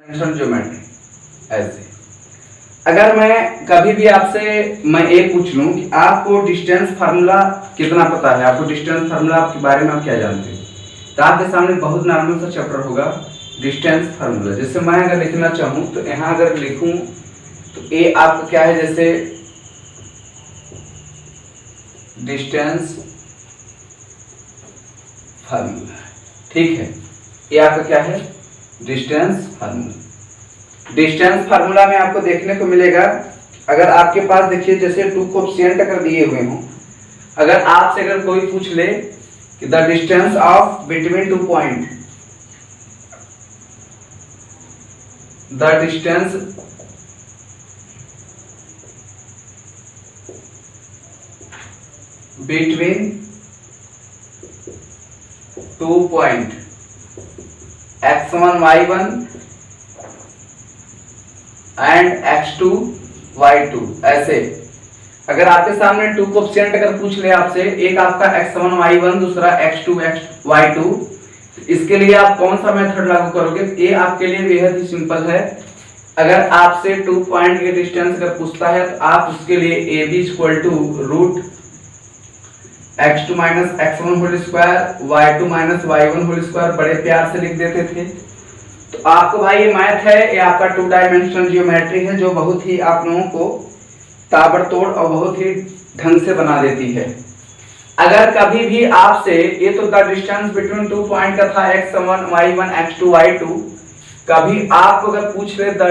Geometry ऐसे। अगर मैं कभी भी आपसे एक पूछ लूं कि आपको डिस्टेंस फार्मूला कितना पता है, आपको डिस्टेंस फार्मूला के बारे में आप क्या जानते हैं, तो आपके सामने बहुत नॉर्मल सा चैप्टर होगा डिस्टेंस फार्मूला। जैसे मैं अगर लिखना चाहूं तो यहाँ अगर लिखूं तो ए आपका क्या है, जैसे डिस्टेंस फार्मूला, ठीक है। ये आपका क्या है, डिस्टेंस फार्मूला। डिस्टेंस फार्मूला में आपको देखने को मिलेगा, अगर आपके पास देखिए जैसे 2 कोएफिशिएंट अगर दिए हुए हों, अगर आपसे अगर कोई पूछ ले कि the distance of between 2 point, the distance between 2 point x1 y1 and x2 y2, ऐसे अगर आपके सामने 2 कोएफिशिएंट अगर पूछ ले आपसे, एक आपका x1 y1 दूसरा x2 y2, इसके लिए आप कौन सा मेथड लागू करोगे? ये आपके लिए बेहद ही सिंपल है। अगर आपसे 2 पॉइंट के डिस्टेंस अगर पूछता है तो आप उसके लिए a b equal to root x2 minus x1 whole square y2 minus y1 whole square बड़े प्यार से लिख देते थे। तो आपको भाई ये मैथ है, ये आपका 2 डायमेंशनल ज्योमेट्री है जो बहुत ही आप लोगों को ताबड़तोड़ और बहुत ही ढंग से बना देती है। अगर कभी भी आपसे, ये तो द डिस्टेंस बिटवीन 2 पॉइंट का था x1 y1 x2 y2, कभी आपको अगर पूछ ले the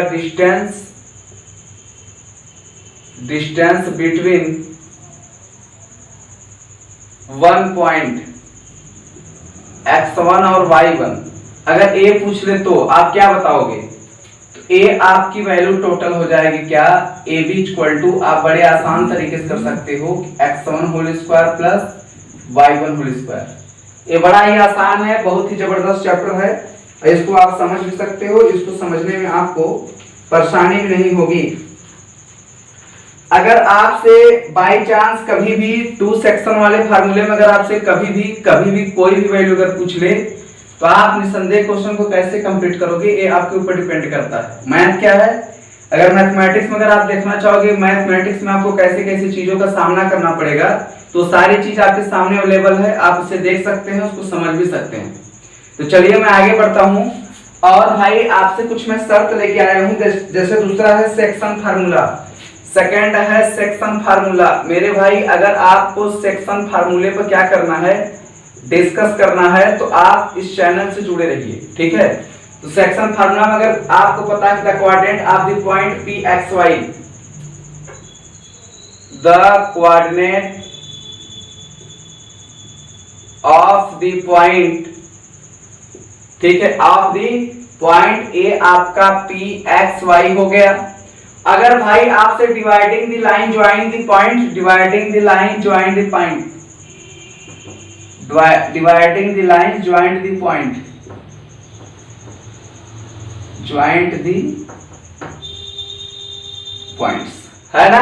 distance between 1 point x1 और y1, अगर a पूछ ले तो आप क्या बताओगे? तो a आपकी वैल्यू टोटल हो जाएगी क्या, ए बी इक्वल टू, आप बड़े आसान तरीके से कर सकते हो x1 whole square plus y1 whole square. ये बड़ा ही आसान है, बहुत ही जबरदस्त चैप्टर है, इसको आप समझ भी सकते हो, इसको समझने में आपको परेशानी भी नहीं होगी। अगर आपसे बाय चांस कभी भी 2 सेक्शन वाले फार्मूले में अगर आपसे कभी भी कोई भी वैल्यू अगर पूछ ले, तो आप निसंदेह क्वेश्चन को कैसे कंप्लीट करोगे, ये आपके ऊपर डिपेंड करता है। मैथ क्या है, अगर मैथमेटिक्स में अगर आप देखना चाहोगे मैथमेटिक्स में आपको कैसे कैसे चीजों का सामना करना पड़ेगा, तो सारी चीज आपके सामने अवेलेबल है, आप इसे देख सकते हैं, उसको समझ भी सकते हैं। तो चलिए मैं आगे बढ़ता हूँ। और भाई आपसे कुछ मैं शर्त लेके आया हूँ, जैसे दूसरा है सेक्शन फार्मूला, सेकंड है सेक्शन फार्मूला। मेरे भाई अगर आपको सेक्शन फार्मूले पर क्या करना है, डिस्कस करना है, तो आप इस चैनल से जुड़े रहिए, ठीक है। तो सेक्शन फार्मूला में अगर आपको पता है the coordinate of the point p x y, the coordinate of the point, ठीक है, ऑफ द पॉइंट a आपका p x y हो गया। अगर भाई आपसे dividing the line join the point, dividing the line join the point, dividing the line joined the point, joined the points, है ना।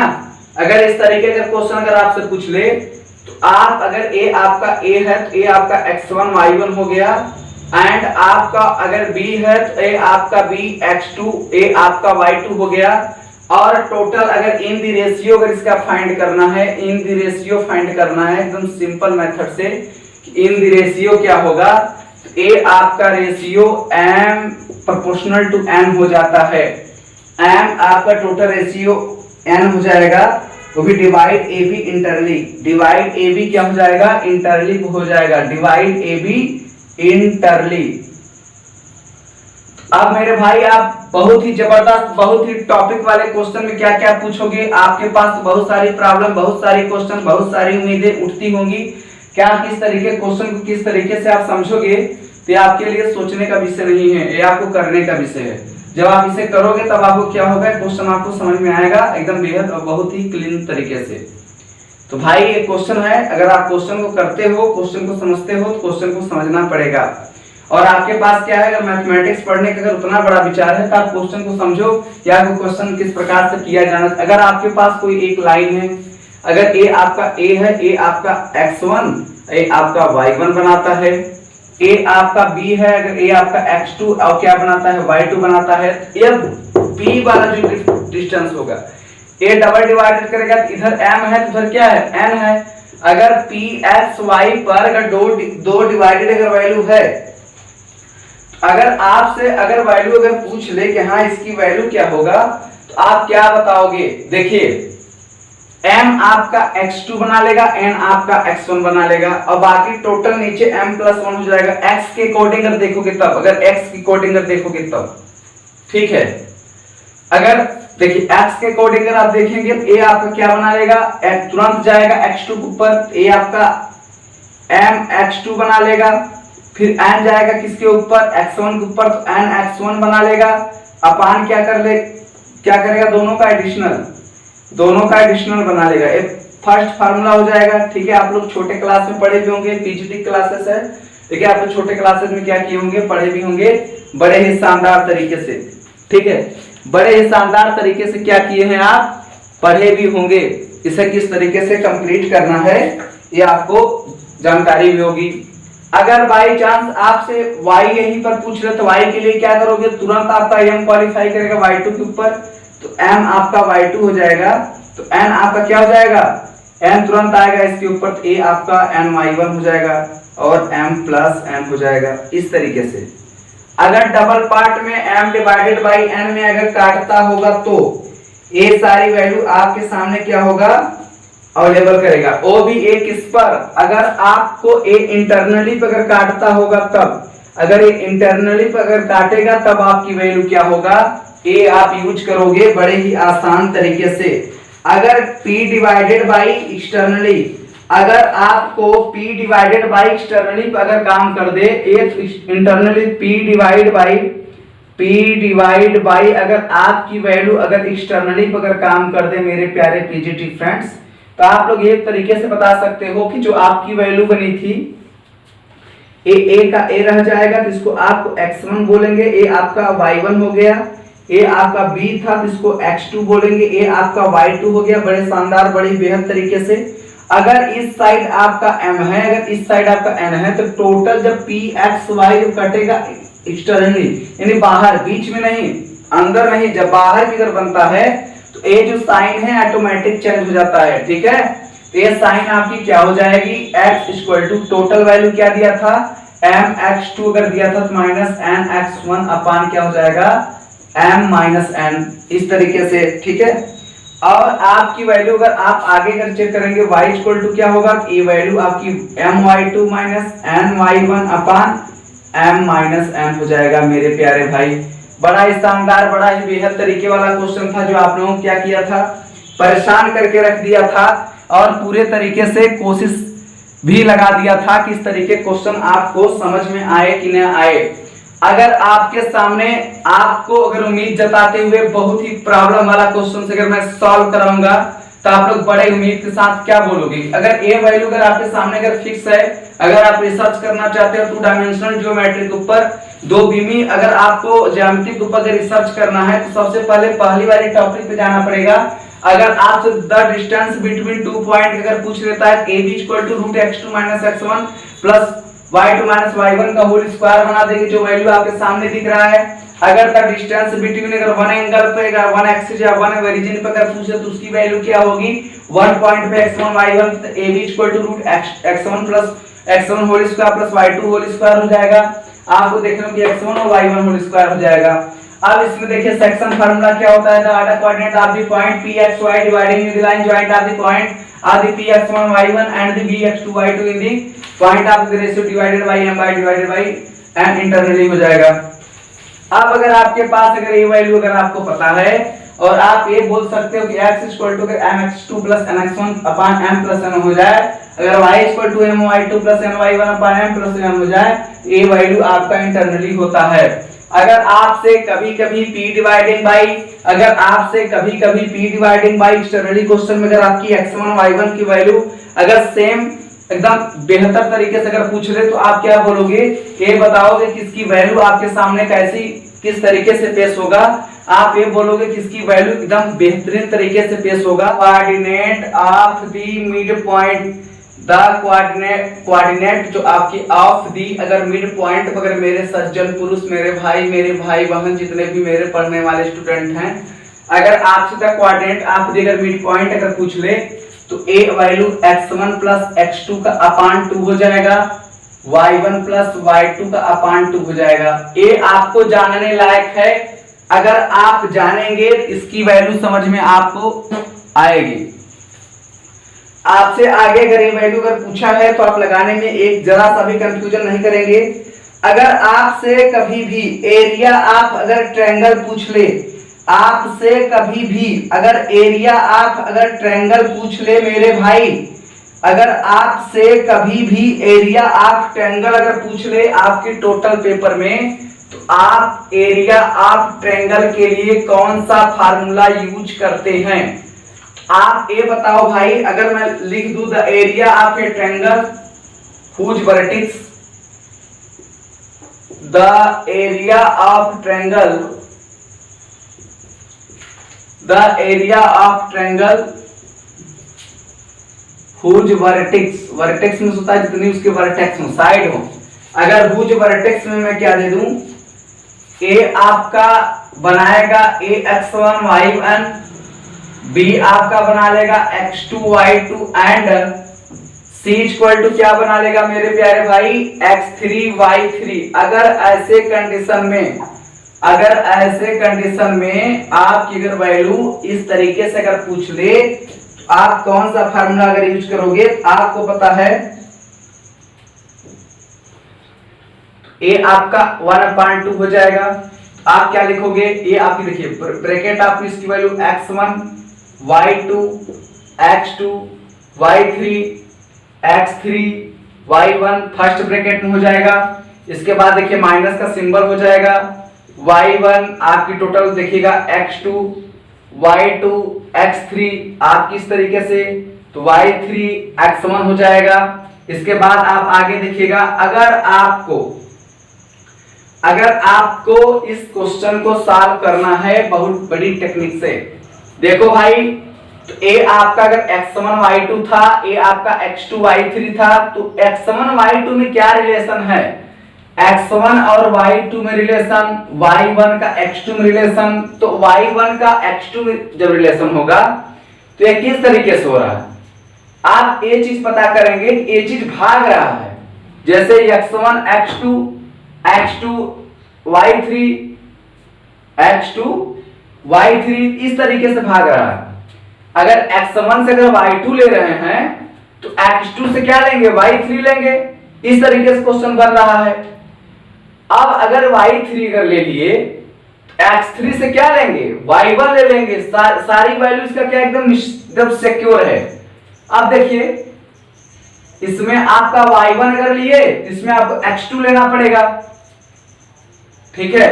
अगर इस तरीके का क्वेश्चन अगर आपसे पूछ ले, तो आप अगर a आपका a है तो a आपका x1 y1 हो गया, एंड आपका अगर b है तो a आपका b x2 a आपका y2 हो गया। और टोटल अगर इन द रेशियो अगर इसका फाइंड करना है, इन द रेशियो फाइंड करना है एकदम सिंपल मेथड से, इन द रेशियो क्या होगा, तो a आपका ratio m proportional to n हो जाता है, m आपका टोटल रेशियो n हो जाएगा, वो भी divide A B internally, divide A B क्या हो जाएगा, इंटरली हो जाएगा, डिवाइड ए बी इंटरली। अब मेरे भाई आप बहुत ही जबरदस्त, बहुत ही टॉपिक वाले क्वेश्चन में क्या क्या पूछोगे, आपके पास बहुत सारी प्रॉब्लम, बहुत सारी क्वेश्चन, बहुत सारी उम्मीदें उठती होंगी, क्या किस तरीके क्वेश्चन को किस तरीके से आप समझोगे, तो आपके लिए सोचने का विषय नहीं है, ये आपको करने का विषय है। जब आप इसे करोगे तब आपको क्या होगा, क्वेश्चन आपको समझ में आएगा एकदम बेहद और बहुत ही क्लीन तरीके से। तो भाई ये क्वेश्चन है, अगर आप क्वेश्चन को करते हो, क्वेश्चन को समझते हो, तो क्वेश्चन को समझना पड़ेगा। और आपके पास क्या है, अगर मैथमेटिक्स पढ़ने का अगर उतना बड़ा विचार है तो आप क्वेश्चन को समझो, या वो क्वेश्चन किस प्रकार से किया जाना। अगर आपके पास कोई एक लाइन है, अगर a आपका a है, a आपका x1, a आपका y1 बनाता है, ए आपका बी है, अगर ए आपका x2 और क्या बनाता है y2 बनाता है, ये बी वाला जो डिस्टेंस होगा ए डबल डिवाइडेड करेगा तो इधर m है तो उधर क्या है n है। अगर p x y पर अगर दो डिवाइडेड अगर वैल्यू है, अगर आपसे अगर वैल्यू अगर पूछ ले कि हाँ इसकी वैल्यू क्या होगा, तो आप क्या बताओगे? देखिए m आपका x2 बना लेगा, n आपका x1 बना लेगा और बाकी टोटल नीचे m+1 हो जाएगा। x के अकॉर्डिंग अगर देखोगे तब, अगर x के अकॉर्डिंग अगर देखोगे तब, ठीक है। अगर देखिए x के अकॉर्डिंग अगर आप देखेंगे तो a आपका क्या बना लेगा, तुरंत जाएगा x2 के ऊपर, a आपका m x2 बना लेगा, फिर n जाएगा किसके ऊपर, x1 के ऊपर, तो n x1 बना लेगा अपान क्या करेगा, दोनों का एडिशनल बना लेगा। एक फर्स्ट फार्मूला हो जाएगा, ठीक है। आप लोग छोटे क्लास में पढ़े भी होंगे, पीजीटी क्लासेस है, ठीक है। आप लोग छोटे क्लासेस में क्या किए होंगे, पढ़े भी होंगे बड़े ही शानदार तरीके से, ठीक है। बड़े ही शानदार तरीके से क्या किए हैं आप, पढ़े भी होंगे। इसे किस तरीके से कंप्लीट करना है ये आपको जानकारी भी होगी। अगर बाई चांस आपसे y यहीं पर पूछ रहे तो y के लिए क्या करोगे, तुरंत आपका m क्वालिफाई करेगा y2 के ऊपर, तो m आपका y2 हो जाएगा, तो n आपका क्या हो जाएगा, n तुरंत आएगा इसके ऊपर, तो a आपका n y1 हो जाएगा और m+n हो जाएगा। इस तरीके से अगर डबल पार्ट में m डिवाइडेड बाई n में अगर काटता होगा तो a सारी वैल्यू आपके सामने क्या होगा, अवेलेबल करेगा। वो भी एक इस पर, अगर आपको a इंटरनली पर अगर काटता होगा तब, अगर ये इंटरनली पर अगर काटेगा तब आपकी वैल्यू क्या होगा, a आप यूज करोगे बड़े ही आसान तरीके से। अगर p डिवाइडेड बाई एक्सटर्नली, अगर आपको p डिवाइडेड बाई एक्सटर्नली पर अगर काम कर दे, इंटरनली p डिवाइड बाई अगर आपकी वैल्यू अगर एक्सटर्नली पर अगर काम कर दे मेरे प्यारे पीजीटी फ्रेंड्स, तो आप लोग एक तरीके से बता सकते हो कि जो आपकी वैल्यू बनी थी a का a रह जाएगा, तो इसको आपको x1 बोलेंगे, a आपका y1 हो गया, a आपका b था तो इसको x2 बोलेंगे, a आपका y2 हो गया। बड़े शानदार बड़े बेहद तरीके से। अगर इस साइड आपका m है, अगर इस साइड आपका n है, तो टोटल जब p x y जब कटेगा एक्सटर्नली यानी बाहर, बीच में नहीं, अंदर नहीं, जब बाहर की अगर बनता है तो ये जो साइन है ऑटोमेटिक चेंज हो जाता है, ठीक है। तो ये साइन आपकी क्या हो जाएगी, x equal to total value क्या दिया था, m x2 अगर दिया था तो माइनस n x1 अपान क्या हो जाएगा, m-n, इस तरीके से, ठीक है। और आपकी वैल्यू अगर आप आगे अगर चेक करेंगे y इक्वल टू क्या होगा, ये वैल्यू आपकी my2 माइनस ny1 अपान m-n हो जाएगा मेरे प्यारे भाई। बड़ा ही शानदार बड़ा ही बेहद तरीके वाला क्वेश्चन था जो आप लोगों को क्या किया था, परेशान करके रख दिया था और पूरे तरीके से कोशिश भी लगा दिया था कि इस तरीके क्वेश्चन आपको समझ में आए कि न आए। अगर आपके सामने आपको अगर उम्मीद जताते हुए बहुत ही प्रॉब्लम वाला क्वेश्चन से अगर मैं सॉल्व कराऊंगा तो आप लोग बड़े उम्मीद के साथ क्या बोलोगे। अगर ए वैल्यू अगर आपके सामने अगर फिक्स है, अगर आप रिसर्च करना चाहते हो 2 डायमेंशनल ज्योमेट्री के ऊपर, 2 बीमी अगर आपको ज्यामिति के ऊपर अगर रिसर्च करना है तो सबसे पहले पहली वाली टॉपिक पे जाना पड़ेगा। अगर आपसे द डिस्टेंस बिटवीन 2 पॉइंट अगर पूछ लेता है a b equal to √x2 - x1 plus y2 - y1 का होल स्क्वायर बना देंगे, जो वैल्यू आपके सामने दिख रहा है। अगर द डिस्टेंस बिटवीन अगर 1 एंगल पे अगर 1 एक्सिस या 1 ओरिजिन पे अगर पूछे तो उसकी वैल्यू क्या होगी, 1 पॉइंट पे x1 y1 a b equal to √x1 plus x1 whole square plus y2 whole square हो जाएगा। आपको देखना कि x1 और y1 होल स्क्वायर हो जाएगा। अब इसमें देखिए सेक्शन फार्मूला क्या होता है, the order coordinate of the point pxy dividing the line joint of the point are the px1 y1 and the bx2 y2 in the point of the ratio divided by m divided by n internally हो जाएगा। अब अगर आपके पास अगर ये value अगर आपको पता है और आप ये बोल सकते हो कि x equal to mx2 plus nx1 upon m plus n हो जाए, अगर y equal to my2 plus ny1 upon m plus n हो जाए, ये वैल्यू आपका इंटरनली होता है। अगर आपसे कभी-कभी p डिवाइडिंग बाय, अगर आपसे कभी-कभी p dividing by externally question में अगर आपकी x1 y1 की वैल्यू अगर सेम एकदम बेहतर तरीके से अगर पूछ रहे तो आप क्या बोलोगे, ये बताओगे कि इसकी वैल्यू आपके सामने कैसी किस तरीके से पेश होगा। आप ये बोलोगे कि इसकी वैल्यू एकदम बेहतरीन तरीके से पेश होगा। Coordinate of the mid point the coordinate जो आपकी ऑफ दी, अगर मिड पॉइंट, अगर मेरे सज्जन पुरुष, मेरे भाई बहन, जितने भी मेरे पढ़ने वाले स्टूडेंट हैं, अगर आपसे द कोऑर्डिनेट ऑफ दी अगर मिड पॉइंट अगर पूछ ले तो ए वैल्यू x1 प्लस x2 का अपान 2 हो जाएगा, y1 प्लस y2 का अपान 2 हो जाएगा। ए आपको जानने लायक है, अगर आप जानेंगे इसकी वैल्यू समझ में आपको आएगी। आपसे आगे अगर ये वैल्यू अगर पूछा है तो आप लगाने में एक जरा सा भी कंफ्यूजन नहीं करेंगे। अगर आपसे कभी भी एरिया आप अगर ट्रायंगल पूछ ले, आपसे कभी भी अगर एरिया आप अगर ट्रायंगल पूछ ले मेरे भाई, अगर आपसे कभी भी एरिया आप ट्रायंगल अगर पूछ ले आपके टोटल पेपर में, तो आप एरिया ऑफ ट्रायंगल के लिए कौन सा फार्मूला यूज करते हैं? आप ये बताओ भाई, अगर मैं लिख दूं the area of a triangle whose vertex, the area of triangle, the area of triangle whose vertex, vertex में होता है जितनी उसके वर्टेक्स हो, साइड हो, अगर हुज वर्टेक्स में मैं क्या दे दूं, ए आपका बनाएगा ए x1 y1, बी आपका बना लेगा x2 y2 and C equal to क्या बना लेगा मेरे प्यारे भाई x3 y3। अगर ऐसे कंडीशन में, अगर ऐसे कंडीशन में आपकी अगर वैल्यू इस तरीके से अगर पूछ ले तो आप कौन सा फार्मूला अगर यूज करोगे? आपको पता है ए आपका 1/2 हो जाएगा। आप क्या लिखोगे? ये आपकी देखिए ब्रैकेट आपकी इसकी value x1 y2 x2 y3 x3 y1 first bracket में हो जाएगा। इसके बाद देखिए माइनस का सिंबल हो जाएगा, y1 आपकी टोटल देखिएगा x2 y2 x3 आपकी इस तरीके से, तो y3 x1 हो जाएगा। इसके बाद आप आगे देखिएगा, अगर आपको इस क्वेश्चन को सॉल्व करना है बहुत बड़ी टेक्निक से, देखो भाई, तो ए आपका अगर x1 y2 था, ए आपका x2 y3 था, तो x1 y2 में क्या रिलेशन है? x1 और y2 में रिलेशन, y1 का x2 में रिलेशन, तो y1 का x2 में जब रिलेशन होगा तो ये किस तरीके से हो रहा है? आप ये चीज पता करेंगे कि ये चीज भाग रहा है, जैसे x1 x2 x2 y3 x2 y3 इस तरीके से भाग रहा है। अगर x1 से अगर y2 ले रहे हैं तो x2 से क्या लेंगे? y3 लेंगे। इस तरीके से क्वेश्चन बन रहा है। अब अगर y3 अगर ले लिए x3 से क्या लेंगे? y1 ले लेंगे। सारी वैल्यू इसका क्या एकदम सिक्योर है। अब देखिए इसमें आपका y1 अगर लिए, इसमें आपको x2 लेना पड़ेगा, ठीक है।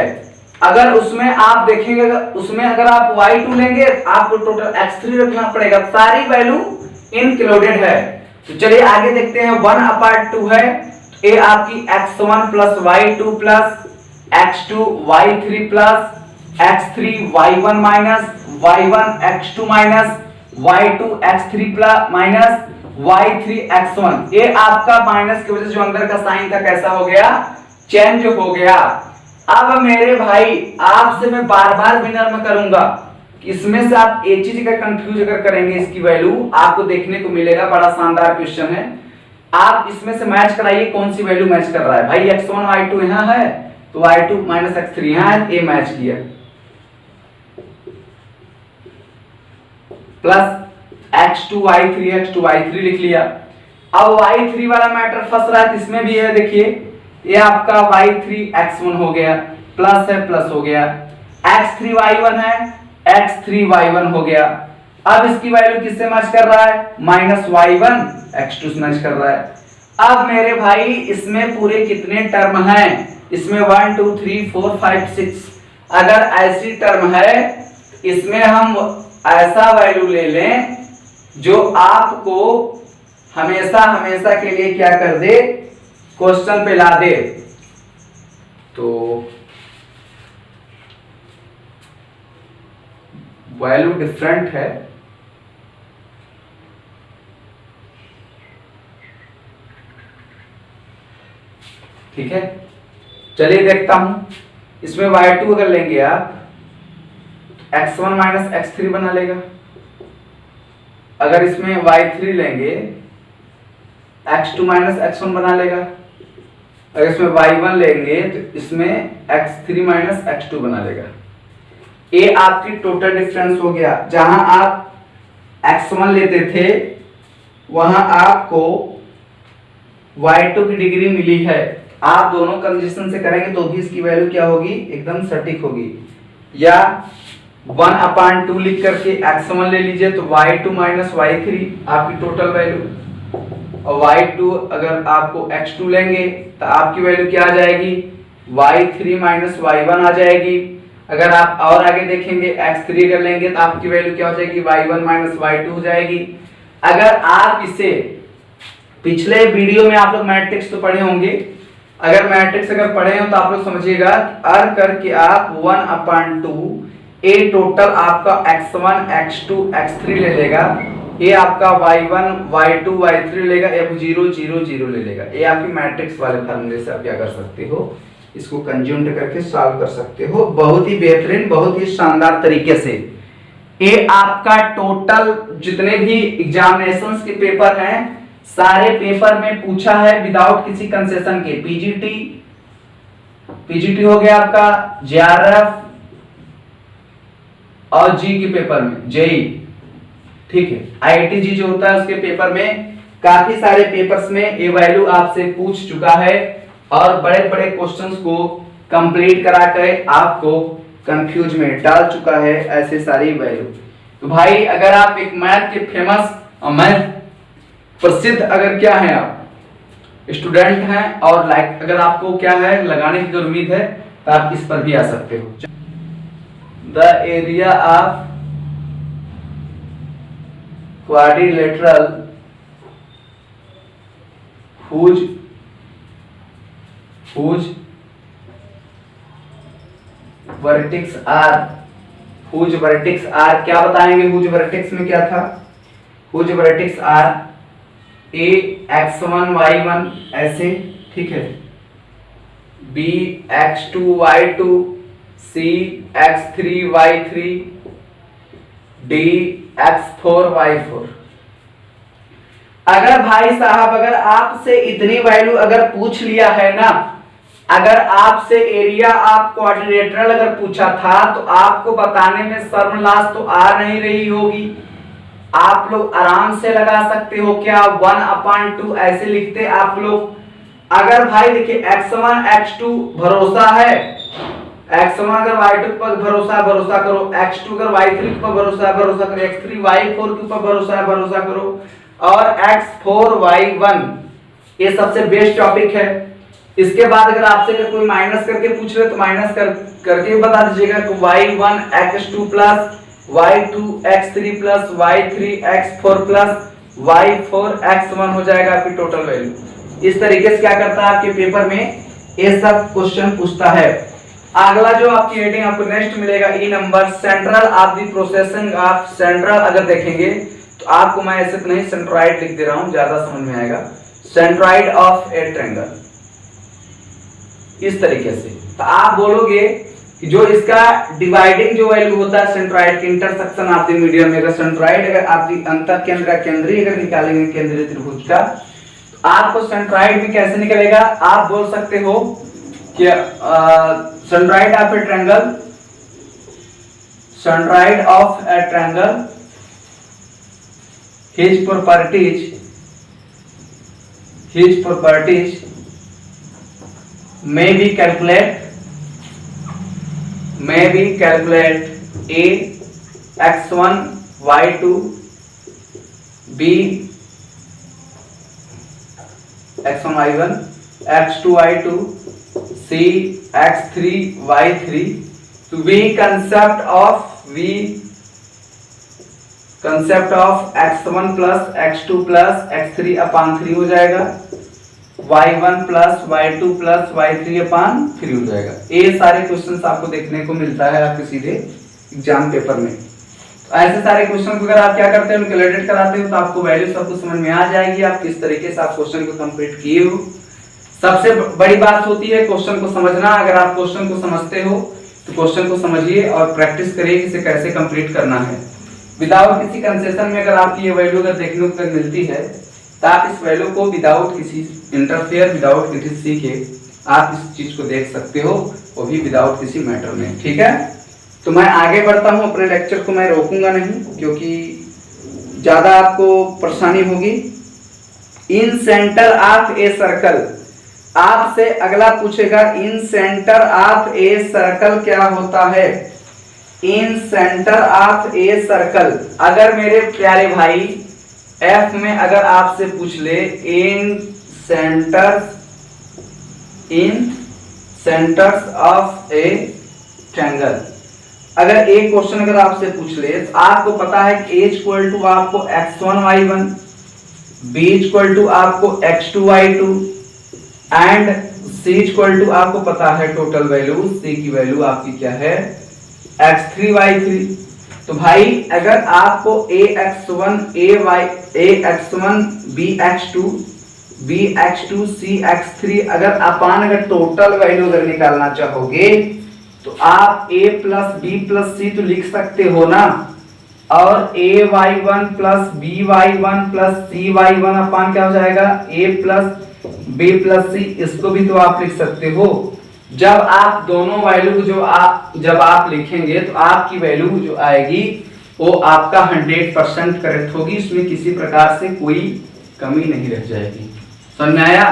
अगर उसमें आप देखेंगे, उसमें अगर आप y2 लेंगे आपको टोटल x3 रखना पड़ेगा। सारी वैल्यू इंक्लूडेड है। तो चलिए आगे देखते हैं। 1/2 है, ए आपकी x1 plus y2 plus x2 y3 plus x3 y1 minus y1 x2 minus y2 x3 plus minus y3 x1। ये आपका माइनस की वजह से जो अंदर का साइन था कैसा हो गया? चेंज हो गया। अब मेरे भाई आपसे मैं बार बार विनम्र करूंगा कि इसमें से आप एक चीज का कंफ्यूज अगर करेंगे, इसकी वैल्यू आपको देखने को मिलेगा। बड़ा शानदार क्वेश्चन है। आप इसमें से मैच कराइए कौन सी वैल्यू मैच कर रहा है। भाई x1 y2 यहाँ है तो y2 माइनस x3 यहाँ है, ये मैच किया, प्लस x2 y3 लिख लिया। अब y3 वाला मैटर फंस रहा है, इसमें भी है। देखिए ये आपका y3 x1 हो गया, प्लस है प्लस हो गया, x3 y1 है, x3 y1 हो गया। अब इसकी वैल्यू किससे मैच कर रहा है? माइनस y1 x2 से मैच कर रहा है। अब मेरे भाई इसमें पूरे कितने टर्म हैं? इसमें 1 2 3 4 5 6। अगर ऐसी टर्म है इसमें हम ऐसा वैल्यू ले लें जो आपको हमेशा हमेशा के लिए क्या कर दे? क्वेश्चन पे ला दे। तो वैल्यू डिफरेंट है, ठीक है, चलिए देखता हूं। इसमें y2 अगर लेंगे आप x1 माइनस x3 बना लेगा। अगर इसमें y3 लेंगे x2 माइनस x1 बना लेगा। अगर इसमें y1 लेंगे तो इसमें x3 माइनस x2 बना लेगा। ये आपकी टोटल डिफरेंस हो गया। जहां आप x1 लेते थे वहां आपको y2 की डिग्री मिली है। आप दोनों कंडीशन से करेंगे तो भी इसकी वैल्यू क्या होगी, एकदम सटीक होगी। या 1/2 लिख करके x1 ले लीजिए तो y2 माइनस y3 आपकी टोटल वैल्यू, और y2 अगर आपको x2 लेंगे तो आपकी वैल्यू क्या आ जाएगी, y3 माइनस y1 आ जाएगी। अगर आप और आगे देखेंगे x3 अगर लेंगे तो आपकी वैल्यू क्या हो जाएगी, y1 माइनस y2 हो जाएगी। अगर आप इसे पिछले वीडियो में आप लोग मैट्रिक्स तो पढ़े होंगे, अगर मैट्रिक्स अगर पढ़े हो तो आप लोग समझिएगा अर करके आप 1/2 ए टोटल आपका x1 x2 x3 ले लेगा, ये आपका y1 y2 y3 लेगा, f0 0 0 ले लेगा। ये आपकी मैट्रिक्स वाले फार्मूले से आप क्या कर सकते हो, इसको कंज्यूम करके सॉल्व कर सकते हो बहुत ही बेहतरीन, बहुत ही शानदार तरीके से। ये आपका टोटल जितने भी एग्जामिनेशंस के पेपर हैं सारे पेपर में पूछा है विदाउट किसी कंसेशन के। पीजीटी हो गया आपका, जेआरएफ और जी के पेपर में, जेई, ठीक है। आईआईटी जी जो होता है उसके पेपर में काफी सारे पेपर्स में ये वैल्यू आपसे पूछ चुका है और बड़े बड़े क्वेश्चंस को कंप्लीट करा कर आपको कंफ्यूज में डाल चुका है ऐसे सारी वैल्यू। तो भाई अगर आप एक मैथ के फेमस और मैथ प्रसिद्ध अगर क्या है आप स्टूडेंट हैं और लाइक अगर आपको क्या है लगाने की उम्मीद है तो आप इस पर भी आ सकते हो। The area of quadrilateral whose vertex are क्या बताएंगे, whose vertex में क्या था, whose vertex are a x1 y1 ऐसे, ठीक है, b x2 y2, c x3 y3, d x4 y4। अगर भाई साहब अगर आपसे इतनी वैल्यू अगर पूछ लिया है ना, अगर आपसे एरिया ऑफ क्वाड्रिलेटरल अगर पूछा था तो आपको बताने में शर्मलास तो आ नहीं रही होगी। आप लोग आराम से लगा सकते हो क्या, 1/2 ऐसे लिखते आप लोग। अगर भाई देखिए x1 x2 भरोसा है, x1 अगर y2 पर भरोसा करो, x2 अगर y3 पर भरोसा करो, x3 y4 के ऊपर भरोसा करो, और x4 y1 ये सबसे बेस्ट टॉपिक है। इसके बाद अगर आपसे अगर कोई माइनस करके पूछ रहे तो माइनस करके बता दीजिएगा कि y1 x2 plus y2 x3 plus y3 x4 plus y4 x1 हो जाएगा आपकी टोटल वैल्यू। इस तरीके से क्या करता है आपके पेपर में ये सब क्वेश्चन पूछता है। अगला जो आपकी हेडिंग आपको नेक्स्ट मिलेगा E number, central of the processing of central. अगर देखेंगे तो आपको मैं ऐसे नहीं सेंट्रॉइड लिख दे रहा हूं, ज्यादा समझ में आएगा, सेंट्रॉइड ऑफ ए ट्रायंगल, इस तरीके से। तो आप बोलोगे कि जो इसका डिवाइडिंग जो वैल्यू होता है सेंट्रॉइड के इंटरसेक्शन ऑफ द मीडियम में, अगर सेंट्रॉइड अगर आप अंतर केंद्र केंद्रीय अगर निकालेंगे केंद्रीय त्रिभुज का, तो आपको सेंट्रॉइड भी कैसे निकलेगा, आप बोल सकते हो कि centroid of a triangle, centroid of a triangle his properties may be calculate a x1 y2 b x1 y1 x2 y2 c x3 y3 to be concept of x1 plus x2 plus x3 अपान 3 हो जाएगा, y1 plus y2 plus y3 अपान 3 हो जाएगा। ये सारे questions आपको देखने को मिलता है आपके सीधे एग्जाम पेपर में। तो ऐसे सारे क्वेश्चन को अगर आप क्या करते हैं कैलकुलेट कराते हो तो आपको वैल्यू सबको समझ में आ जाएगी, आप किस तरीके से आप क्वेश्चन को कंप्लीट किए हो। सबसे बड़ी बात होती है क्वेश्चन को समझना। अगर आप क्वेश्चन को समझते हो तो क्वेश्चन को समझिए और प्रैक्टिस करिए कि इसे कैसे कंप्लीट करना है। विदाउट किसी कंसेशन में अगर आपकी ये वैल्यू अगर देखने को मिलती है तो आप इस वैल्यू को विदाउट किसी इंटरफेयर, विदाउट किसी सी के आप इस चीज को देख सकते हो, वो भी विदाउट किसी मैटर में। ठीक है, तो मैं आगे बढ़ता हूँ, अपने लेक्चर को मैं रोकूंगा नहीं क्योंकि ज्यादा आपको परेशानी होगी। इन सेंटर ऑफ ए सर्कल, आपसे अगला पूछेगा इन सेंटर ऑफ ए सर्कल क्या होता है। इन सेंटर ऑफ ए सर्कल, अगर मेरे प्यारे भाई एफ में अगर आपसे पूछ ले इन सेंटर्स ऑफ ए ट्रायंगल, अगर एक क्वेश्चन अगर आपसे पूछ ले तो आपको पता है कि a इक्वल टू आपको x1 y1, b equal to आपको x2 y2 and c equal to आपको पता है टोटल वैल्यू, c की वैल्यू आपकी क्या है x3 y3। तो भाई अगर आपको ax1 bx2 bx2 cx3 अगर अगर टोटल वैल्यू अगर निकालना चाहोगे तो आप a plus b plus c तो लिख सकते हो ना, और ay1 plus by1 plus cy1 अपान क्या हो जाएगा a plus b plus c, इसको भी तो आप लिख सकते हो। जब आप दोनों वैल्यू जब आप लिखेंगे तो आपकी वैल्यू जो आएगी वो आपका 100% करेक्ट होगी, इसमें किसी प्रकार से कोई कमी नहीं रह जाएगी। समझ में आया?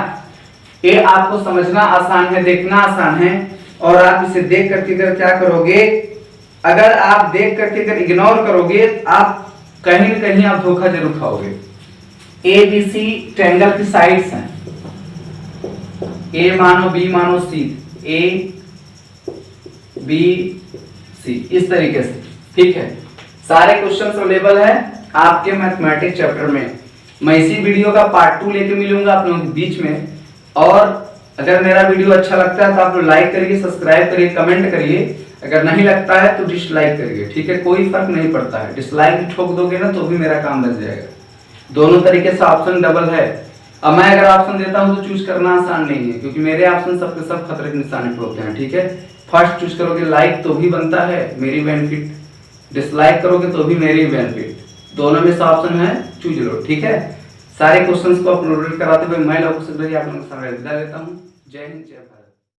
ये आपको समझना आसान है, देखना आसान है, और आप इसे देख करके अगर क्या करोगे, अगर आप देख करके अगर इग्नोर करोगे आप कहीं न कहीं आप धोखा जरूर खाओगे। ए बी सी ट्रायंगल की साइड्स हैं, ए मानो बी मानो सी, ए बी सी, इस तरीके से। ठीक है, सारे क्वेश्चंस अवेलेबल है आपके मैथमेटिक्स चैप्टर में। मैं इसी वीडियो का पार्ट 2 लेके मिलूंगा आप लोगों के बीच में, और अगर मेरा वीडियो अच्छा लगता है तो आप लोग लाइक करिए, सब्सक्राइब करिए, कमेंट करिए। अगर नहीं लगता है तो डिसलाइक करिए, ठीक है, कोई फर्क नहीं पड़ता है। डिसलाइक भी ठोक दोगे ना तो भी मेरा काम बच जाएगा। दोनों तरीके से ऑप्शन डबल है। अब मैं अगर ऑप्शन देता हूं तो चूज करना आसान नहीं है, क्योंकि मेरे ऑप्शन सबके सब खतरे के निशाने पे होते हैं। ठीक है, फर्स्ट चूज करोगे लाइक तो भी बनता है मेरी बेनिफिट, डिसलाइक करोगे तो भी मेरी बेनिफिट। दोनों में से ऑप्शन है, चूज लो। ठीक है, सारे क्वेश्चंस को अपलोड कराते हुए मैं लोगों से आप लोगों को विदा लेता हूँ। जय हिंद, जय भारत।